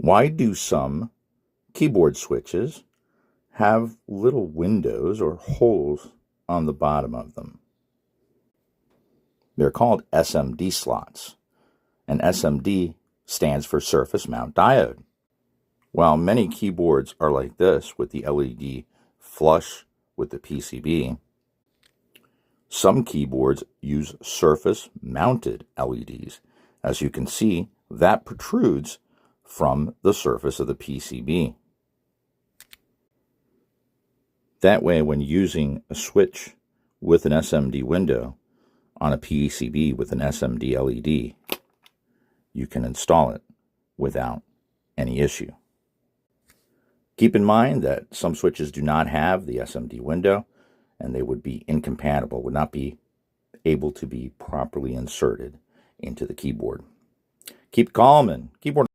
Why do some keyboard switches have little windows or holes on the bottom of them? They're called SMD slots, and SMD stands for surface mount diode. While many keyboards are like this with the LED flush with the PCB, some keyboards use surface mounted LEDs. As you can see, that protrudes from the surface of the PCB. That way, when using a switch with an SMD window on a PCB with an SMD LED, you can install it without any issue. Keep in mind that some switches do not have the SMD window, and they would be incompatible, would not be able to be properly inserted into the keyboard. Keep calm and keyboard